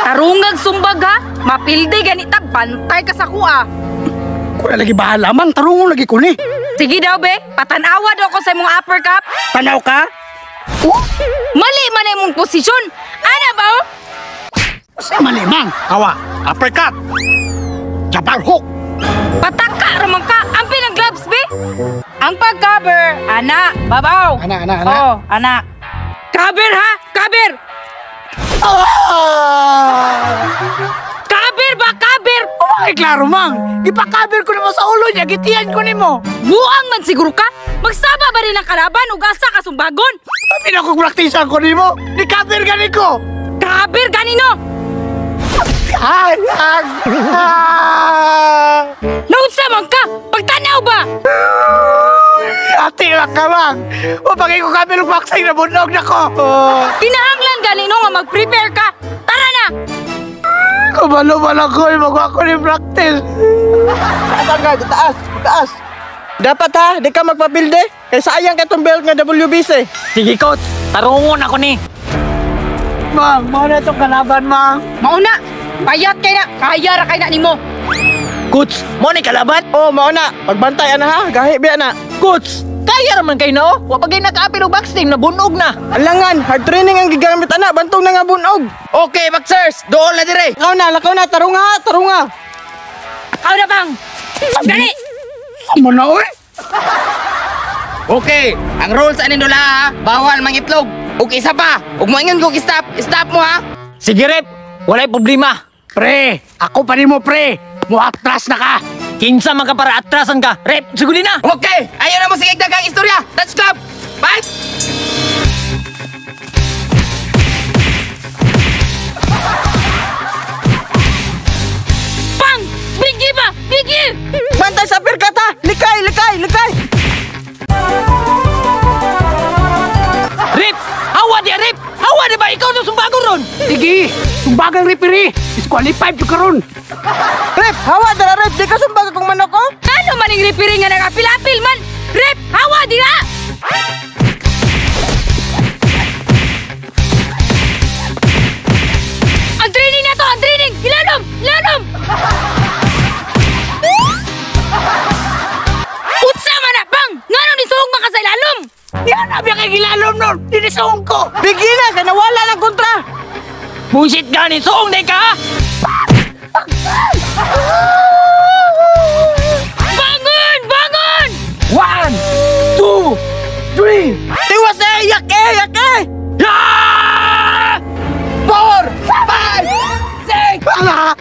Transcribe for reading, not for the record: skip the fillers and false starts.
Tarungag sumbag ha. Mapildi ganita, bantay ka sa kuha. Kung lagi bahala man, tarungon lagi ko ni. Sige daw be, patanawa daw ko sa imong upper cup. Tanaw ka? Mali man imong posisyon. Ana ba? Sa malimang. Awa, uppercut. Jabbar hook. Pataka raman ka. Ang pinang gloves be. Ang pag-cover, ana, babaw. Ana. Oh, ana. Cover ha, cover. Cover ba, cover? Ay, klaro mang. Ipakaber ko naman sa ulo niya, gitiyan ko nimo. Buang man siguro ka. Magsaba ba rin ang kalaban ug asa ka sumbagon? Pinakupraktisan ko nimo. Ni-cover gani ko. Cover ganino. Hayag! Naunsa man ka? Pagtanaw ba? Ati lang ka lang. Mapagay ko kami ng vaccine na bunog na ko. Kinahanglan ganino nga mag-prepare ka. Tara na! Kabalo man ako, magawa ko ni practice. Taas ka, taas. Dapat ha, di ka magpapilde. Kaya sayang ka itong belt nga WBC. Sige coach, tarungon ako ni. Mang, mauna itong kalaban, Mang. Mauna! Payat kay na! Kaya ra kay na nimo! Coach, mo ni kalaban? Oh, mauna. Pagbantay na ha, gahi biya na. Coach, kaya raman kayo no? Wa pagay nakaapil og boxing na bunog na. Alangan, hard training ang gigamit ana, bantong na nga bunog. Okay, boxers, dool na dire. Lakaw na, tarunga. Ikaw na bang! Dali! Amo na, oy. Okay, ang rules anin dula ha, bawal mangitlog. Ug isa pa, ug moingon ko stop mo ha. Sige rep, walay problema. Pre, ako pa rin mo, pre. Muatras na ka. Kinsa man ka para atrasan ka. Rep, suguli na. Okay, ayaw na mo sige dagang istorya. Let's go. Fight! Pang! Bigi ba? Bigi! Bantay sa pirkata, likay. Rep, hawa di Rep. Hawa di ba ikaw na sumbago ron? Sige, sumbagang referee. Disqualified yung karon. Rep, hawa dara rep, di ka sumbag akong manok ko. Ano man yung referee nga nagapil-apil man? Rep! Hawa dira! Ang training na to! Ang training! Ilalom! Utsa man na! Pang! Ngano ni suong man ka sa ilalom? Yan, abi kay gilalom nun. Dinisawang ko. Bigi na, kaya nawala ng kontra. Bullshit gani, suong day ka ha? Bangon! 1, 2, 3. Tiwas yak eh. 4, 5, 6. Tama!